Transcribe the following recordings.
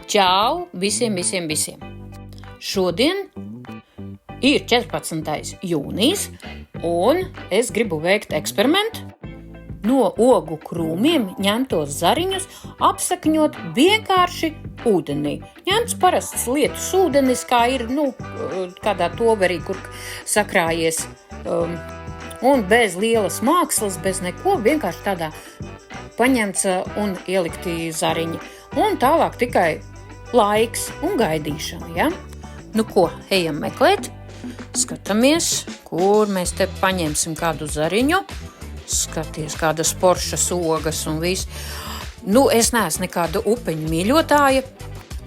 Čau visiem! Šodien ir 14. jūnijas, un es gribu veikt eksperimentu. No ogu krūmiem ņemtos zariņus apsakņot vienkārši ūdenī. Ņemts parasts lietus ūdenis, kā ir, kādā toverī, kur sakrājies, un bez lielas mākslas, bez neko, vienkārši tādā paņemts un ielikti zariņi. Un tālāk tikai laiks un gaidīšana, ja? Nu ko, ejam meklēt, skatāmies, kur mēs te paņemsim kādu zariņu, skaties kādas poršas ogas un viss. Es neesmu nekāda upeņu mīļotāja,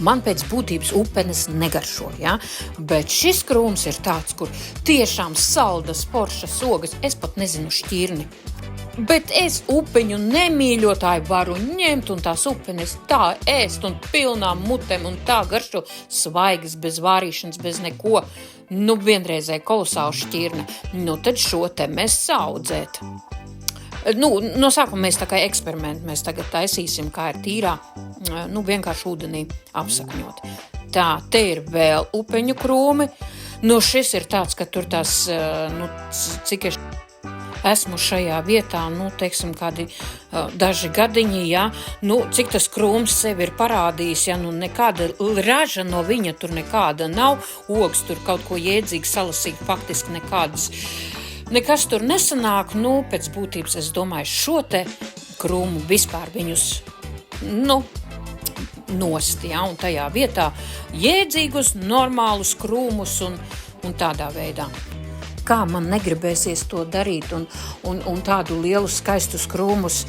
man pēc būtības upenes negaršo, ja? Bet šis krūms ir tāds, kur tiešām saldas poršas ogas, es pat nezinu šķirni. Bet es upeņu nemīļotāju varu ņemt un tās upenes tā ēst un pilnām mutēm un tā garšo svaigas, bez vārīšanas, bez neko. Vienreizēji kolosāla šķirne. Tad šo te mēs saudzēt. No sākuma mēs tā kā eksperimentu, mēs tagad taisīsim, kā ir tīrā, vienkārši ūdenī apsakņot. Tā, te ir vēl upeņu krūmi. Šis ir tāds, ka tur tās, cik esmu šajā vietā, kādi daži gadiņi, ja, cik tas krūms sevi ir parādījis, ja, nekāda raža no viņa tur nekāda nav, ogs tur kaut ko jēdzīgi salasīt, faktiski nekas tur nesanāk, pēc būtības es domāju šo te krūmu vispār viņus, nost, ja, un tajā vietā jēdzīgus, normālus krūmus un tādā veidā. Kā man negribēsies to darīt un tādu lielu skaistus krūmus,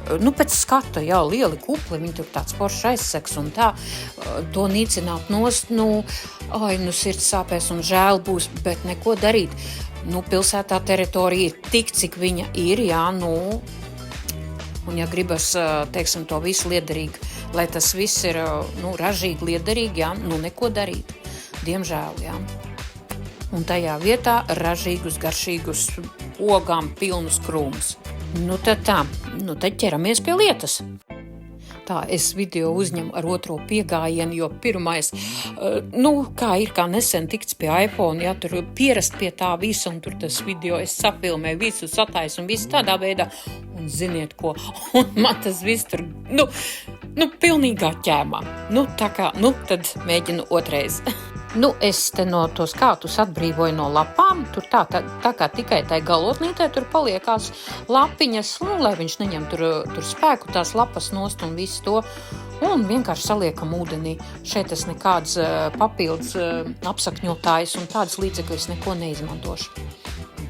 pēc skata, jā, lieli kupli, viņi tur tāds poršs aizseks un tā, to nīcināt nost, sirds sāpēs un žēl būs, bet neko darīt. Pilsētā teritorija ir tik, cik viņa ir, jā, un ja gribas, to visu liederīgi, lai tas viss ir, ražīgi, liederīgi, jā, neko darīt, diemžēl, jā. Un tajā vietā ražīgus, garšīgus ogām pilnus krūmus. Tad ķeramies pie lietas. Tā, es video uzņemu ar otro piegājienu, jo pirmais, kā nesen tikts pie iPhone, ja, tur pierast pie tā visa, un tur tas video es safilmēju visu, sataisu un visu tādā veidā, un ziniet ko, un man tas viss tur, pilnīgā ķēmā. Tad mēģinu otrais. Es te no tos kātus atbrīvoju no lapām, tur tā kā tikai tai galotnītē tur paliekās lapiņas, lai viņš neņem tur spēku, tās lapas nost un visu to, un vienkārši saliekam ūdenī. Šeit es nekāds papildus apsakņotājs un tādas līdzekļus neko neizmantošu.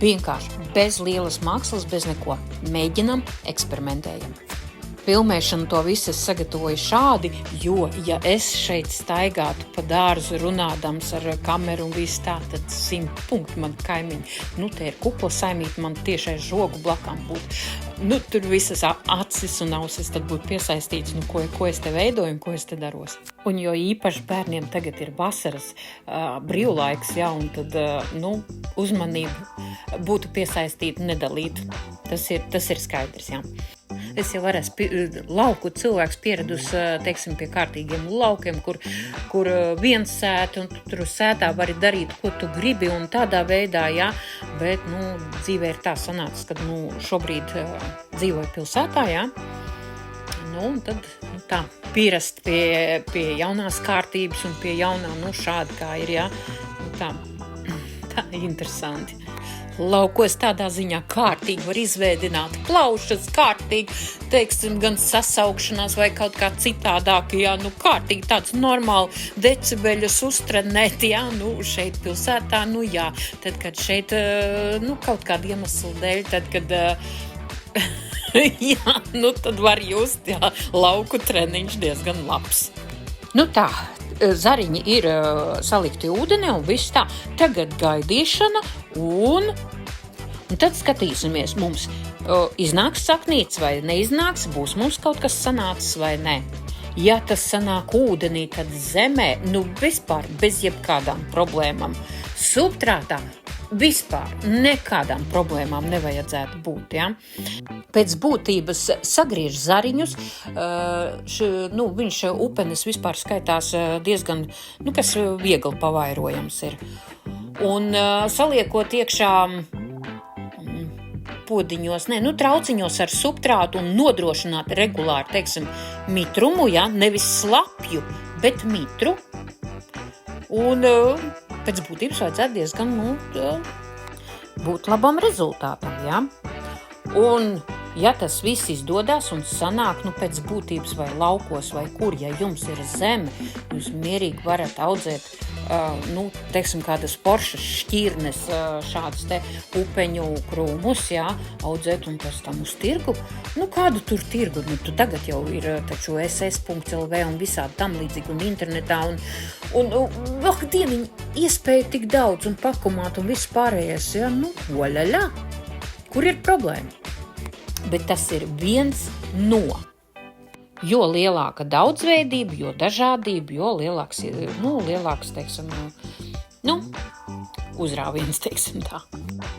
Vienkārši, bez lielas mākslas, bez neko. Mēģinam, eksperimentējam. Filmēšanu to visu es sagatavoju šādi, jo, ja es šeit staigātu pa dārzu runādams ar kameru un visu tā, tad 100 punkti man kaimiņi. Te ir kupla saimīte, man tiešai žogu blakām būtu. Tur visas acis un ausis tad būtu piesaistīts, ko es te veidoju un ko es te daros. Un jo īpaši bērniem tagad ir vasaras brīvlaiks, jā, un tad, uzmanību būtu piesaistīta nedalīt. Tas ir skaidrs, jā. Es jau esmu lauku cilvēks pieredus, pie kārtīgiem laukiem, kur viens sēt, un tur sētā vari darīt, ko tu gribi, un tādā veidā, jā, bet, dzīvē ir tā sanācis, kad, šobrīd dzīvoju pilsētā, jā, un tad, tā, pierast pie jaunās kārtības un pie jaunā, šādi kā ir, jā, tā interesanti. Laukos tādā ziņā kārtīgi var izveidināt plaušas, kārtīgi, gan sasaukšanās vai kaut kā citādāk, jā, kārtīgi tāds normāli decibeļus uztrenēt, jā, šeit pilsētā, jā, tad, kad šeit, kaut kāda iemesla dēļ, tad, kad, jā, tad var just, jā, lauku treniņš diezgan labs. Tā. Zariņi ir salikti ūdenī un viss tā. Tagad gaidīšana un tad skatīsimies, mums iznāks saknīts vai neiznāks, būs mums kaut kas sanācis vai nē. Ja tas sanāk ūdenī, tad zemē, vispār bez jebkādām problēmām. Substrātā vispār nekādām problēmām nevajadzētu būt, ja? Pēc būtības sagriež zariņus, viņš upenes vispār skaitās diezgan, kas viegli pavairojams ir. Un saliekot iekšā podiņos, trauciņos ar substrātu un nodrošināt regulāri, teiksim, mitrumu, ja, nevis slapju, bet mitru. Un pēc būtības vajadzētu diezgan, būt labam rezultātam, ja. Un, ja tas viss izdodas un sanāk, pēc būtības vai laukos vai kur, ja jums ir zeme, jūs mierīgi varat audzēt, teiksim, kādas poršas šķirnes, šādas te upeņu krūmus, jā, audzēt un pēc tam uz tirgu. Kādu tur tirgu? Tu tagad jau ir taču ss.lv un visādi tam līdzīgi un internetā un dieniņ, iespēja tik daudz un pakumāt un viss pārējais, jā, oļaļā. Kur ir problēma? Bet tas ir viens no. Jo lielāka daudzveidība, jo dažādība, jo lielāks, teiksim, uzrāviens, teiksim tā.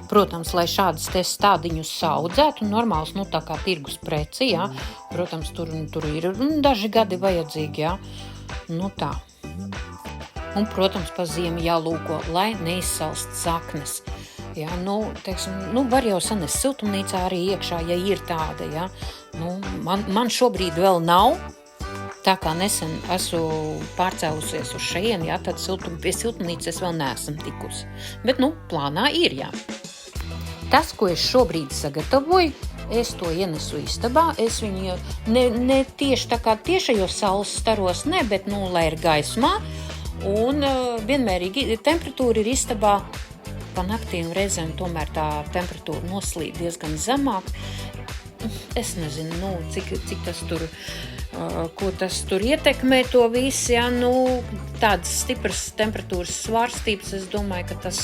Protams, lai šādas te stādiņus audzētu, normāls, tā kā tirgus preci, jā, protams, tur ir daži gadi vajadzīgi, jā, tā. Un, protams, pa ziemu jālūko, lai neizsalst saknes. Jā, var jau sanest siltumnīcā arī iekšā, ja ir tāda, jā. Man šobrīd vēl nav, tā kā nesen esmu pārcēlusies uz šajien, jā, tad pie siltumnīcas vēl neesam tikusi. Bet, plānā ir, jā. Tas, ko es šobrīd sagatavoju, es to ienesu istabā, es viņu ne tieši tā kā tiešajos saules staros, bet, lai ir gaismā, un vienmērīgi temperatūra ir istabā pa naktīm reizēm tomēr tā temperatūra noslīd diezgan zemāk. Es nezinu, cik tas tur, ko tas tur ietekmē to visu, jā, tādas stipras temperatūras svārstības, es domāju, ka tas,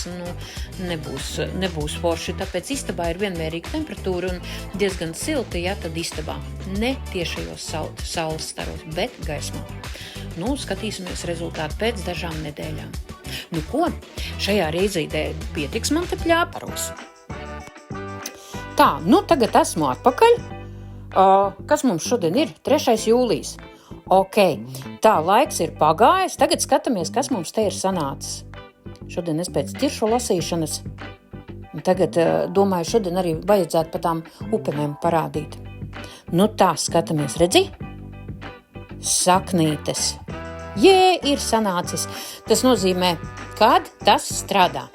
nebūs forši, tāpēc istabā ir vienmērīga temperatūra un diezgan silti, jā, tad istabā, ne tiešajos saules staros, bet gaismā. Skatīsimies rezultātu pēc dažām nedēļām. Ko? Šajā reizīdē pietiks man te pļāparos. Tā, tagad esmu atpakaļ. Kas mums šodien ir? 3. jūlijas. Ok, tā laiks ir pagājis. Tagad skatāmies, kas mums te ir sanācis. Šodien es pēc ķiršu lasīšanas. Tagad, domāju, šodien arī vajadzētu pa tām upenēm parādīt. Tā, skatāmies, redzi? Saknītes. Ir sanācis. Tas nozīmē, kad tas strādā.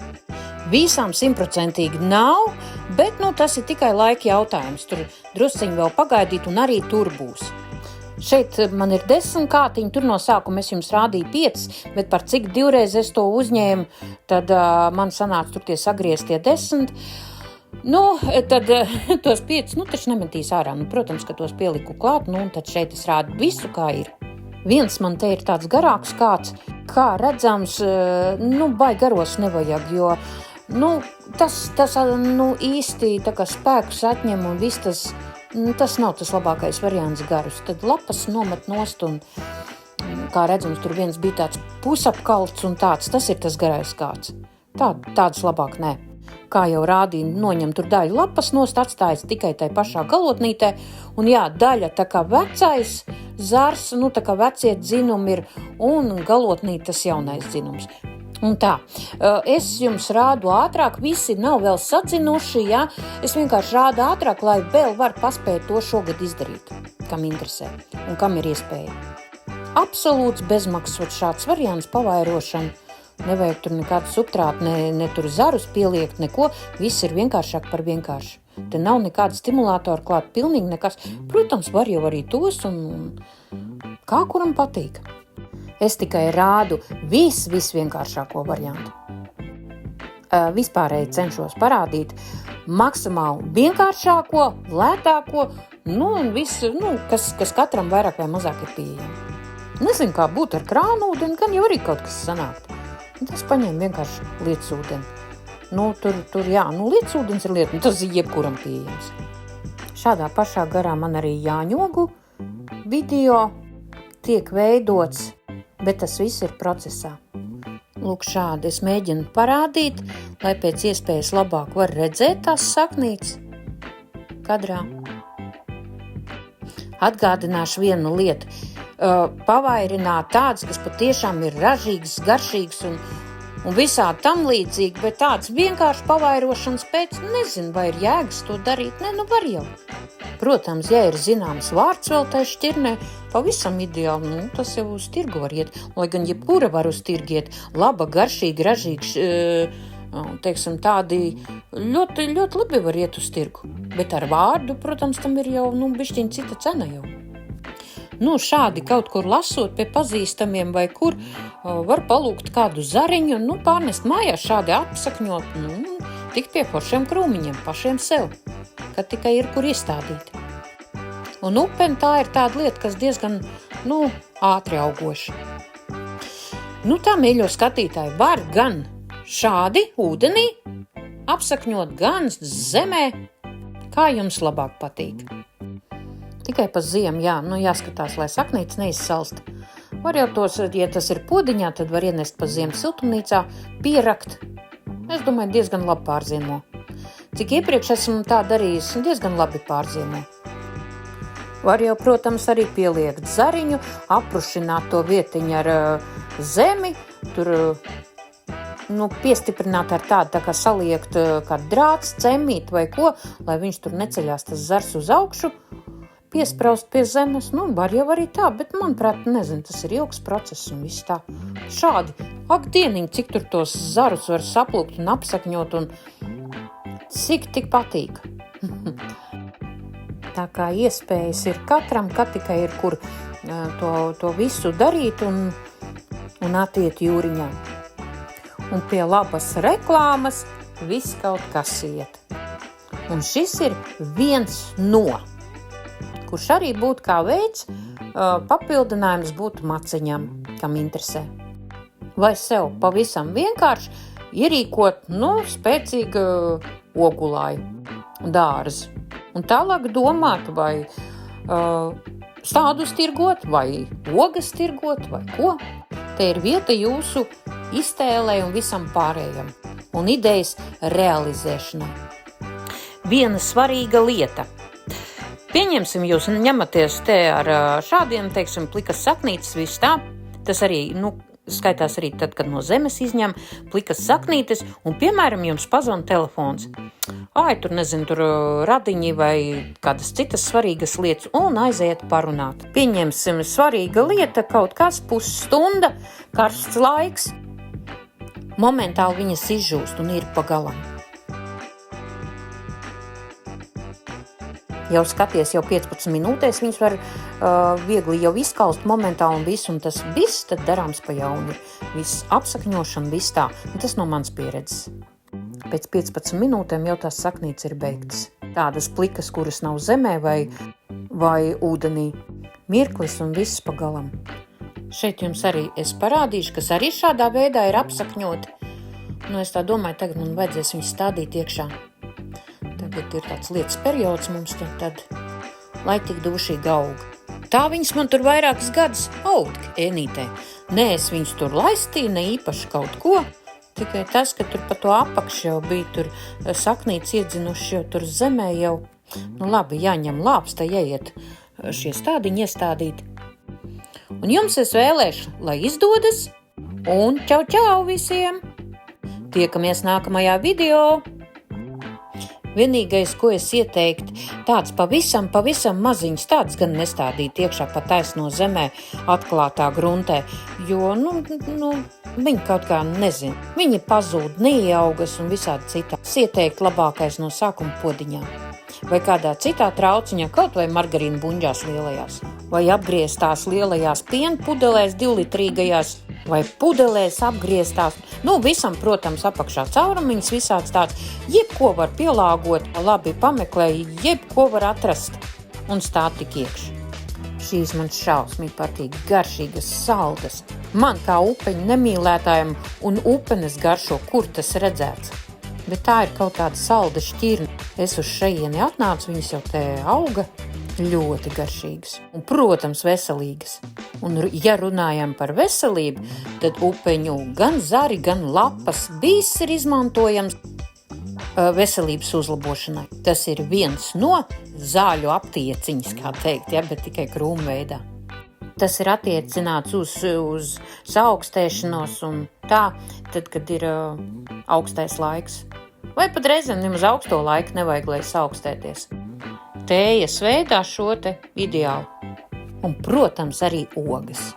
Visām 100% nav, bet, tas ir tikai laika jautājums. Tur drusciņi vēl pagaidīt un arī tur būs. Šeit man ir 10 kātiņi, tur no sākuma es jums rādīju 5, bet par cik divreiz es to uzņēmu, tad man sanāca tur tie sagrieztie 10. Tad tos 5, taču nemetīs ārā. Protams, ka tos pieliku klāt, un tad šeit es rādu visu, kā ir. Viens man te ir tāds garāks kāds, kā redzams, baigi garos nevajag, jo, tas īsti tā kā spēkus atņem un viss tas nav tas labākais variants garus. Tad lapas nomet nost un, kā redzams, tur viens bija tāds pusapkalts un tāds, tas ir tas garais kāds. Tādus labāk nē. Kā jau rādīja, noņem tur daļu lapas nost, atstājas tikai tai pašā galotnītē, un jā, daļa tā kā vecais zars, tā kā vecie dzinumi ir, un galotnīt tas jaunais dzinums. Un tā, es jums rādu ātrāk, visi nav vēl sadzinuši, ja? Es vienkārši rādu ātrāk, lai vēl var paspēt to šogad izdarīt, kam interesē un kam ir iespēja. Absolūts bezmaksas šāds variants pavairošana. Nevajag tur nekādu substrātu, ne tur zarus pieliekt, neko. Viss ir vienkāršāk par vienkārši. Te nav nekāda stimulātora klāt, pilnīgi nekas. Protams, var jau arī tos un kā kuram patīk. Es tikai rādu visvienkāršāko variantu. Vispārēji cenšos parādīt maksimāli vienkāršāko, lētāko, un visu, kas katram vairāk vai mazāk ir pieejami. Nezinu, kā būtu ar krānūdeni, gan jau arī kaut kas sanākt. Tas paņem vienkārši lietsūdeni. Lietsūdens ir lieta, tas ir jebkuram pieejams. Šādā pašā garā man arī jāņogu video tiek veidots, bet tas viss ir procesā. Lūk, šādi es mēģinu parādīt, lai pēc iespējas labāk var redzēt tās saknītes kadrā. Atgādināšu vienu lietu. Pavairināt tāds, kas patiešām ir ražīgs, garšīgs un visādi tam līdzīgi, bet tāds vienkārši pavairošanas pēc, nezinu, vai ir jēgas to darīt. Ne, var jau. Protams, ja ir zināms vārds vēl tai šķirnē, pavisam ideāli, tas jau uz tirgu var iet. Lai gan jebkura var uz tirgu iet, laba, garšīga, ražīga, teiksim, tādi ļoti, ļoti labi var iet uz tirgu. Bet ar vārdu, protams, tam ir jau, bišķiņ cita cena jau. Šādi kaut kur lasot pie pazīstamiem vai kur, var palūgt kādu zariņu, pārnest mājās šādi apsakņot, tik pie foršiem krūmiņiem, pašiem sev, kad tikai ir kur iestādīt. Un upeni tā ir tāda lieta, kas diezgan, ātri augoša. Tā, mīļo skatītāji, var gan šādi ūdenī apsakņot, gan zemē, kā jums labāk patīk. Tikai pa ziemu, jāskatās, lai saknītes neizsalst. Var jau tos, ja tas ir podiņā, tad var ienest pa ziemu siltumnīcā, pierakt. Es domāju, diezgan labi pārziemo. Cik iepriekš esmu tā darījis, diezgan labi pārziemo. Var jau, protams, arī pieliekt zariņu, aprušināt to vietiņu ar zemi, tur piestiprināt ar tādu, tā kā saliekt kādu drāts, cemīt vai ko, lai viņš tur neceļās tas zars uz augšu, piespraust pie zemes, var jau arī tā, bet, manuprāt, nezinu, tas ir ilgs process un viss tā. Šādi, dieniņi, cik tur tos zarus var saplūkt un apsakņot un cik tik patīk. Tā kā iespējas ir katram, kad tikai ir kur to visu darīt un atiet jūriņā. Un pie labas reklāmas viss kaut kas iet. Un šis ir viens no, kurš arī būtu kā veids, papildinājums būtu maciņam, kam interesē. Vai sev pavisam vienkārši ierīkot, spēcīgu ogulāju dārzu. Un tālāk domāt, vai stādus tirgot, vai ogas tirgot, vai ko. Te ir vieta jūsu iztēlē un visam pārējam. Un idejas realizēšanai. Viena svarīga lieta. Pieņemsim, jūs ņematies te ar šādiem, teiksim, plikas saknītes, viss tā. Tas arī, skaitās arī tad, kad no zemes izņem plikas saknītes un, piemēram, jums pazvan telefons. Tur, nezinu, tur radiņi vai kādas citas svarīgas lietas un aiziet parunāt. Pieņemsim, svarīga lieta, kaut kāds pusstunda, karsts laiks. Momentāli viņas izžūst un ir pagalam. Jau skaties, jau 15 minūtēs viņas var viegli jau izkalst momentāli un viss, un tas viss tad darāms pa jaunu. Viss apsakņošana, viss tā. Un tas no manas pieredzes. Pēc 15 minūtēm jau tās saknītes ir beigtas. Tādas plikas, kuras nav zemē vai ūdenī. Mirklis un viss pa galam. Šeit jums arī es parādīšu, kas arī šādā veidā ir apsakņoti. Es tā domāju, tagad man vajadzēs viņus stādīt iekšā. Tagad ir tāds lietas periods mums tad, lai tik dušīgi aug. Tā viņas man tur vairākas gadus aug, ēnītē. Nē, es viņus tur laistīju, ne īpaši kaut ko. Tikai tas, ka tur pa to apakšu jau bija tur saknītes iedzinuši jau tur zemē jau. Labi, jāņem lāpsta, jāiet šie stādiņi iestādīt. Un jums es vēlēšu, lai izdodas, un čau visiem! Tiekamies nākamajā video! Vienīgais, ko es ieteiktu, tāds pavisam maziņš, tāds gan nestādīt iekšā pa taisno zemē, atklātā gruntē, jo, viņi kaut kā nezin. Viņi pazūd, neieaugas un visādi citā. Es ieteiktu labākais no sākuma podiņā. Vai kādā citā trauciņā, kaut vai margarīna buņģās lielajās. Vai apgrieztās lielajās piena pudelēs 2-litrīgajās, vai pudelēs apgrieztās. Visam, protams, apakšā caurumiņas visāds tāds. Jebko var pielāgot, labi pameklē, jebko var atrast un stāt tik iekš. Šīs man šausmīgi patīk, garšīgas, saldas. Man kā upeņu nemīlētājiem un upenes garšo, kur tas redzēts. Bet tā ir kaut tāda salda šķirne. Es uz šejieni atnācu, viņas jau te auga ļoti garšīgas un, protams, veselīgas. Un, ja runājam par veselību, tad upeņu gan zari, gan lapas viss ir izmantojams veselības uzlabošanai. Tas ir viens no zāļu aptieciņas, kā teikt, bet tikai krūmveidā. Tas ir attiecināts uz saaugstēšanos un tā, tad, kad ir augstais laiks. Vai pat reizēm nemaz augsto laiku nevajag, lai saaugstēties. Tējas veidā šo te ideāli. Un, protams, arī ogas.